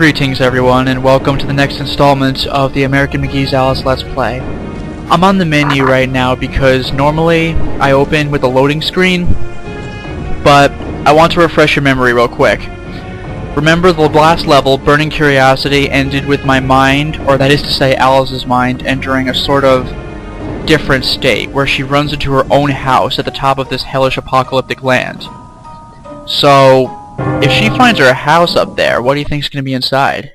Greetings everyone, and welcome to the next installment of the American McGee's Alice Let's Play. I'm on the menu right now because normally I open with a loading screen, but I want to refresh your memory real quick. Remember the last level, Burning Curiosity, ended with my mind, or that is to say Alice's mind, entering a sort of different state, where she runs into her own house at the top of this hellish apocalyptic land. So, if she finds her house up there, what do you think's going to be inside?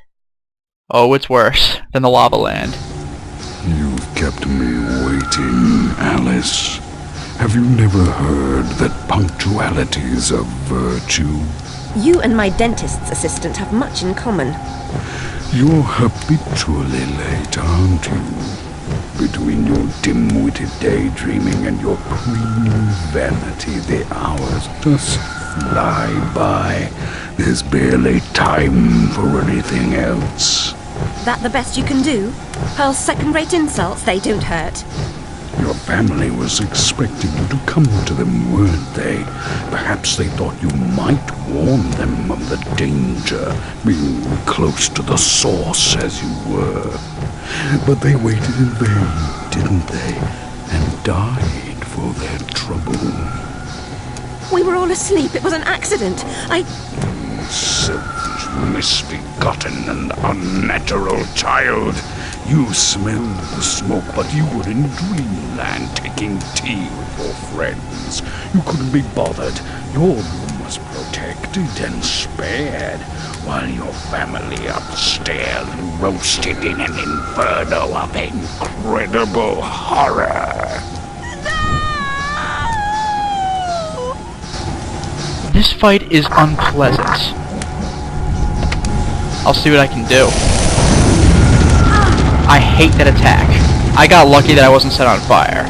Oh, it's worse than the lava land. You've kept me waiting, Alice. Have you never heard that punctuality's a virtue? You and my dentist's assistant have much in common. You're habitually late, aren't you? Between your dim-witted daydreaming and your preening vanity, the hours just fly by. There's barely time for anything else. That the best you can do? Hurl second-rate insults, they don't hurt. Your family was expecting you to come to them, weren't they? Perhaps they thought you might warn them of the danger, being close to the source as you were. But they waited in vain, didn't they? And died for their trouble. We were all asleep. It was an accident. Selfish, misbegotten, and unnatural child. You smelled the smoke, but you were in dreamland taking tea with your friends. You couldn't be bothered. Your room was protected and spared, while your family upstairs roasted in an inferno of incredible horror. This fight is unpleasant. I'll see what I can do. I hate that attack. I got lucky that I wasn't set on fire.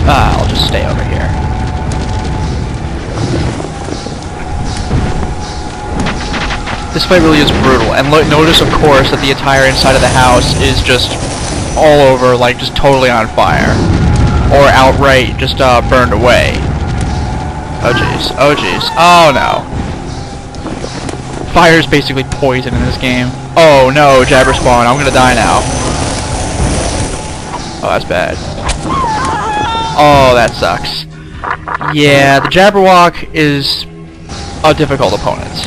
I'll just stay over here. This fight really is brutal, and notice of course that the entire inside of the house is just all over, like just totally on fire. Or outright just burned away. Oh jeez, oh jeez, oh no. Fire is basically poison in this game. Oh no, Jabber spawn, I'm gonna die now. Oh, that's bad. Oh, that sucks. Yeah, the Jabberwock is a difficult opponent.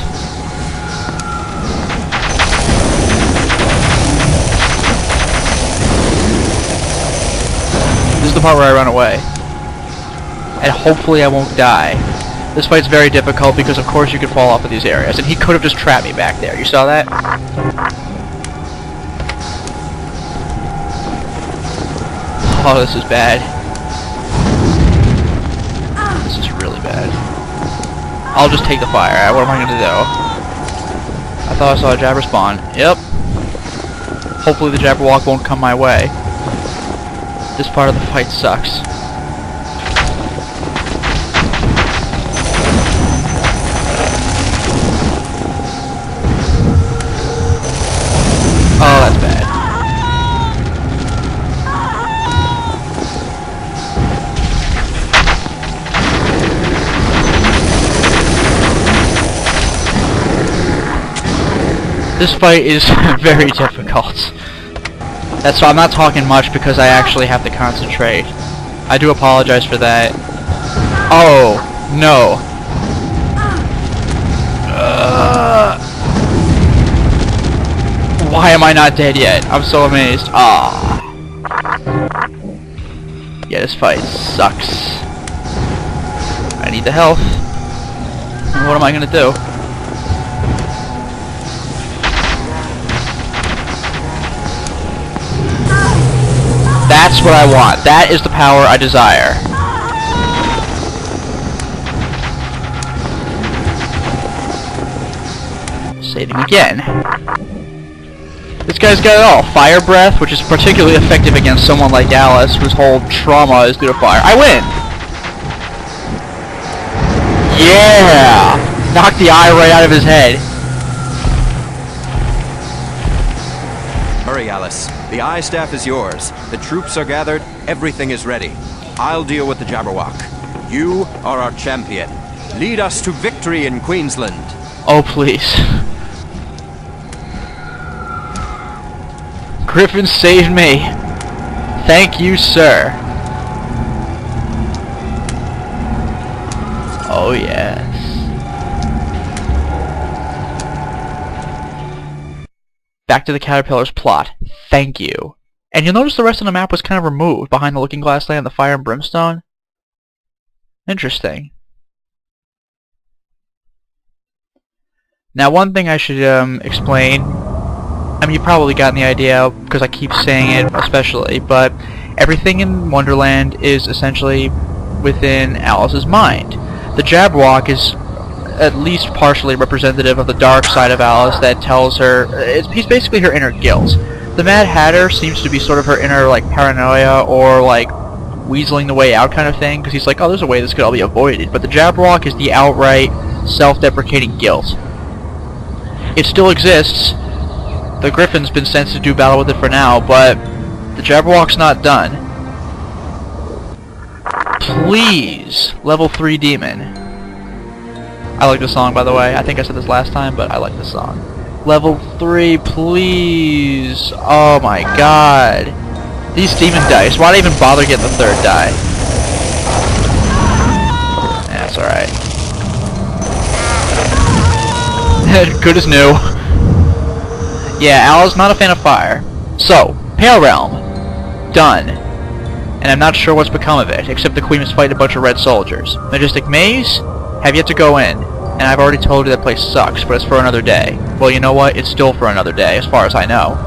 This is the part where I run away. And hopefully I won't die. This fight's very difficult because of course you could fall off of these areas, and he could have just trapped me back there. You saw that? Oh, this is bad. This is really bad. I'll just take the fire. What am I gonna do? I thought I saw a Jabber spawn. Yep. Hopefully the Jabberwock won't come my way. This part of the fight sucks. Oh, that's bad. This fight is very difficult. That's why I'm not talking much, because I actually have to concentrate. I do apologize for that. Oh, no. Why am I not dead yet? I'm so amazed. Ah. Yeah, this fight sucks. I need the health. And what am I gonna do? That's what I want. That is the power I desire. Saving again. This guy's got it all. Fire breath, which is particularly effective against someone like Alice, whose whole trauma is due to fire. I win! Yeah! Knocked the eye right out of his head. Hurry, Alice. The eye staff is yours. The troops are gathered. Everything is ready. I'll deal with the Jabberwock. You are our champion. Lead us to victory in Queensland. Oh, please. Griffin saved me. Thank you, sir. Oh, yes. Back to the caterpillar's plot. Thank you. And you'll notice the rest of the map was kind of removed behind the looking glass land, the fire and brimstone. Interesting. Now, one thing I should explain. I mean, you've probably gotten the idea because I keep saying it, especially, but everything in Wonderland is essentially within Alice's mind. The Jabberwock is at least partially representative of the dark side of Alice that tells her... he's basically her inner guilt. The Mad Hatter seems to be sort of her inner, like, paranoia or, like, weaseling the way out kind of thing, because he's like, oh, there's a way this could all be avoided. But the Jabberwock is the outright self-deprecating guilt. It still exists. The Griffin's been sent to do battle with it for now, but the Jabberwock's not done. Please, level 3 demon. I like this song, by the way. I think I said this last time, but I like this song. Level 3, please. Oh my god. These demon dice. Why'd I even bother getting the 3rd die? That's alright. Good as new. Yeah, Al's not a fan of fire. So, Pale Realm. Done. And I'm not sure what's become of it, except the Queen is fighting a bunch of red soldiers. Majestic Maze? Have yet to go in. And I've already told you that place sucks, but it's for another day. Well, you know what? It's still for another day, as far as I know.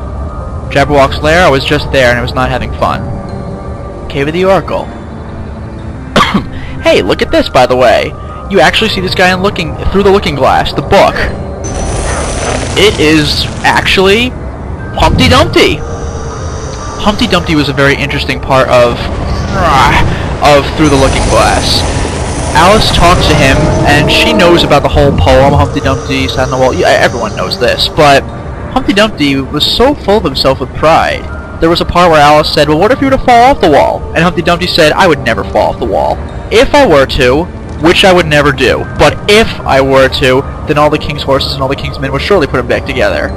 Jabberwock's lair, I was just there and I was not having fun. Cave of the Oracle. Hey, look at this, by the way. You actually see this guy looking through the looking glass, the book. It is actually Humpty Dumpty. Humpty Dumpty was a very interesting part of Through the Looking Glass. Alice talks to him, and she knows about the whole poem, Humpty Dumpty sat on the wall. Yeah, everyone knows this, but Humpty Dumpty was so full of himself with pride. There was a part where Alice said, well, what if you were to fall off the wall? And Humpty Dumpty said, I would never fall off the wall. If I were to, which I would never do, but if I were to, then all the king's horses and all the king's men would surely put him back together.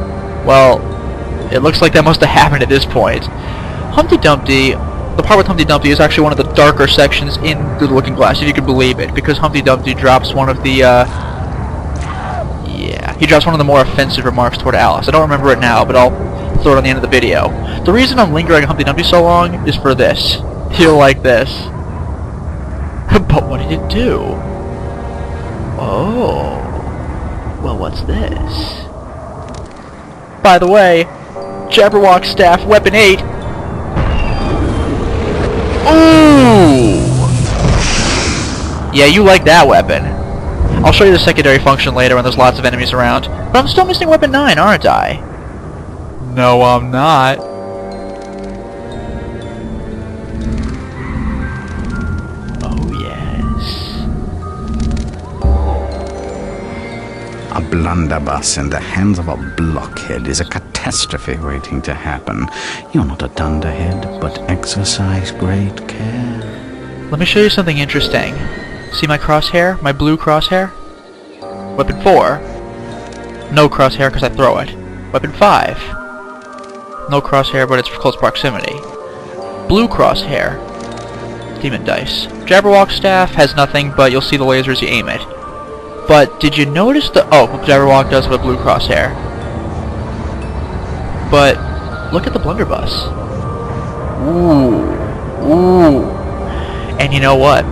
Well, it looks like that must have happened at this point. Humpty Dumpty, the part with Humpty Dumpty is actually one of the darker sections in Through the Looking Glass, if you can believe it, because Humpty Dumpty drops one of the, he drops one of the more offensive remarks toward Alice. I don't remember it now, but I'll throw it on the end of the video. The reason I'm lingering on Humpty Dumpty so long is for this. You'll like this. But what did it do? Oh. Well, what's this? By the way, Jabberwock Staff, Weapon 8. Ooh! Yeah, you like that weapon. I'll show you the secondary function later when there's lots of enemies around. But I'm still missing Weapon 9, aren't I? No, I'm not. Oh, yes. A blunderbuss in the hands of a blockhead is a catastrophe waiting to happen. You're not a dunderhead, but exercise great care. Let me show you something interesting. See my crosshair? My blue crosshair? Weapon 4. No crosshair because I throw it. Weapon 5. No crosshair, but it's close proximity. Blue crosshair. Demon dice. Jabberwock Staff has nothing, but you'll see the laser as you aim it. But did you notice the... Oh, Jabberwock does have a blue crosshair. But look at the blunderbuss. Ooh. Ooh. And you know what?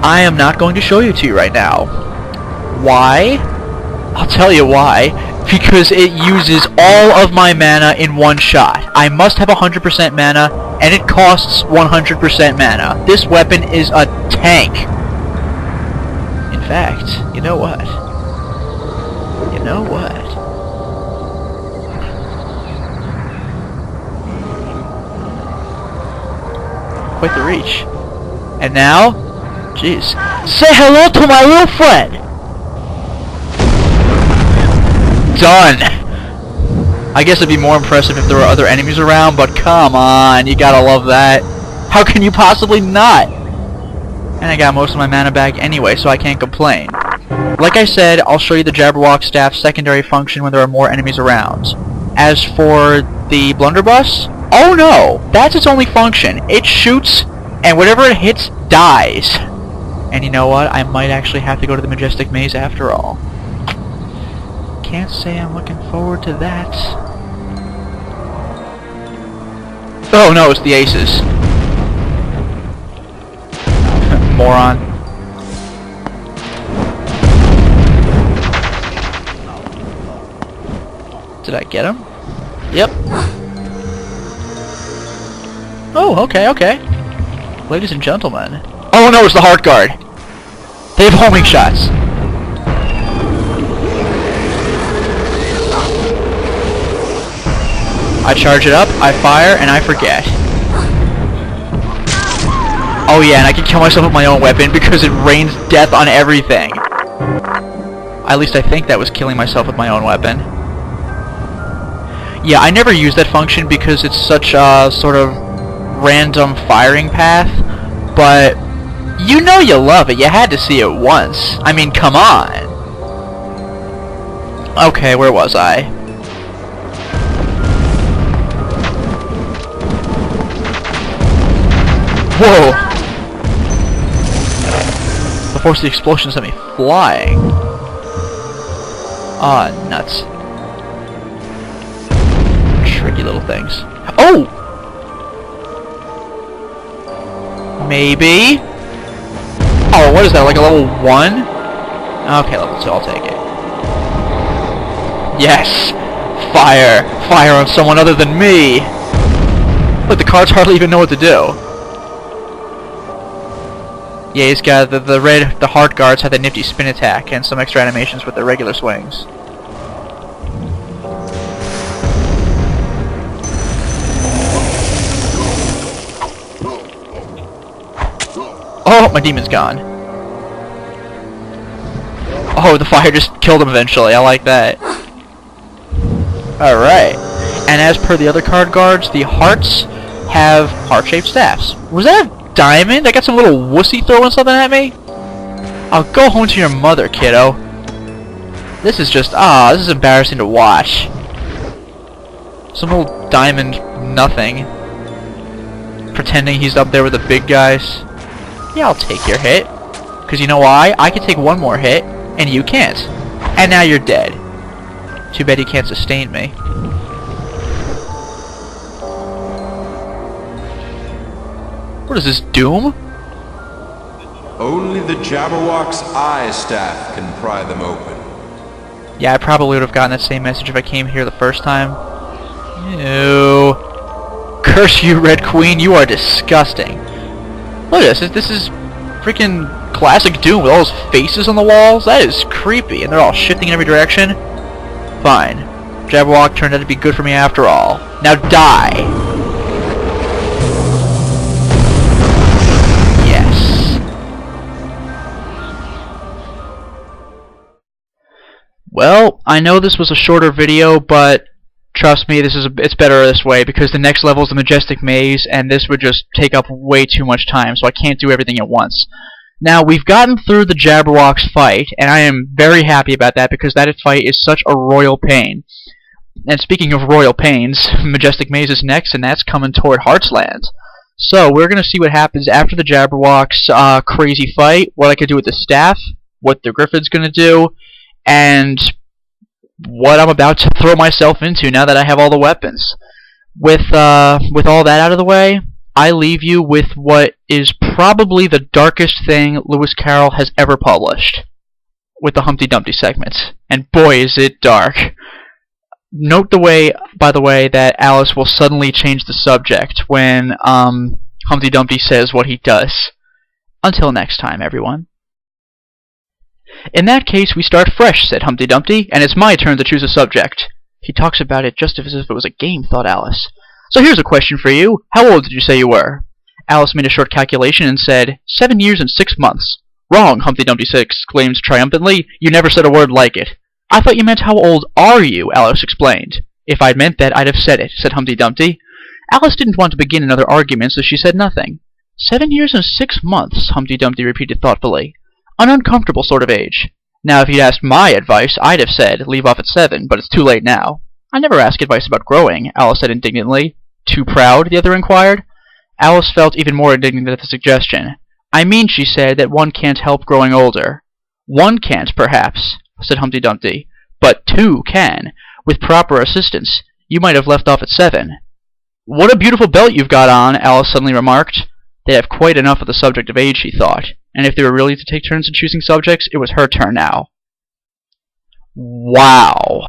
I am not going to show you to you right now. Why? I'll tell you why. Because it uses all of my mana in one shot. I must have 100% mana, and it costs 100% mana. This weapon is a tank. In fact, you know what? You know what? Quite the reach. And now, jeez, say hello to my little friend! Done! I guess it'd be more impressive if there were other enemies around, but come on, you gotta love that. How can you possibly not? And I got most of my mana back anyway, so I can't complain. Like I said, I'll show you the Jabberwock Staff's secondary function when there are more enemies around. As for the blunderbuss, oh no! That's its only function. It shoots, and whatever it hits, dies. And you know what? I might actually have to go to the Majestic Maze after all. Can't say I'm looking forward to that. Oh no, it's the aces. Moron. Did I get him? Yep. Oh, okay, okay. Ladies and gentlemen. Oh no, it's the Heart Guard. They have homing shots. I charge it up, I fire, and I forget. Oh yeah, and I can kill myself with my own weapon because it rains death on everything. At least I think that was killing myself with my own weapon. Yeah, I never use that function because it's such a sort of random firing path, but you know you love it. You had to see it once. I mean, come on. Okay, where was I? Whoa! The force of the explosion sent me flying. Ah, nuts. Tricky little things. Oh! Maybe? Oh, what is that, like a level 1? Okay, level 2, I'll take it. Yes! Fire! Fire on someone other than me! Look, the cards hardly even know what to do. Yeah, he's got the Heart Guards have that nifty spin attack and some extra animations with their regular swings. Oh, my demon's gone. Oh, the fire just killed him eventually. I like that. Alright. And as per the other card guards, the hearts have heart-shaped staffs. Was that a diamond? I got some little wussy throwing something at me? I'll go home to your mother, kiddo. This is just, this is embarrassing to watch. Some little diamond nothing. Pretending he's up there with the big guys. Yeah, I'll take your hit. Because you know why? I can take one more hit, and you can't. And now you're dead. Too bad you can't sustain me. What is this, Doom? Only the Jabberwock's eye staff can pry them open. Yeah, I probably would have gotten that same message if I came here the first time. Ew. Curse you, Red Queen, you are disgusting. Look at this, this is freaking classic Doom with all those faces on the walls. That is creepy, and they're all shifting in every direction. Fine. Jabberwock turned out to be good for me after all. Now die! Yes. Well, I know this was a shorter video, but trust me, it's better this way, because the next level is the Majestic Maze, and this would just take up way too much time, so I can't do everything at once. Now, we've gotten through the Jabberwock's fight, and I am very happy about that, because that fight is such a royal pain. And speaking of royal pains, Majestic Maze is next, and that's coming toward Heartsland. So, we're going to see what happens after the Jabberwock's crazy fight, what I could do with the staff, what the Griffin's going to do, and what I'm about to throw myself into now that I have all the weapons. With all that out of the way, I leave you with what is probably the darkest thing Lewis Carroll has ever published, with the Humpty Dumpty segments. And boy, is it dark. Note by the way, that Alice will suddenly change the subject when Humpty Dumpty says what he does. Until next time, everyone. In that case, we start fresh, said Humpty Dumpty, and it's my turn to choose a subject. He talks about it just as if it was a game, thought Alice. So here's a question for you. How old did you say you were? Alice made a short calculation and said, 7 years and 6 months. Wrong, Humpty Dumpty exclaimed triumphantly. You never said a word like it. I thought you meant how old are you, Alice explained. If I'd meant that, I'd have said it, said Humpty Dumpty. Alice didn't want to begin another argument, so she said nothing. 7 years and 6 months, Humpty Dumpty repeated thoughtfully. An uncomfortable sort of age. Now, if you'd asked my advice, I'd have said leave off at 7, but it's too late now. I never ask advice about growing, Alice said indignantly. Too proud? The other inquired. Alice felt even more indignant at the suggestion. I mean, she said, that one can't help growing older. One can't, perhaps, said Humpty Dumpty, but two can. With proper assistance, you might have left off at 7. What a beautiful belt you've got on, Alice suddenly remarked. They have quite enough of the subject of age, she thought, and if they were really to take turns in choosing subjects, it was her turn now. Wow.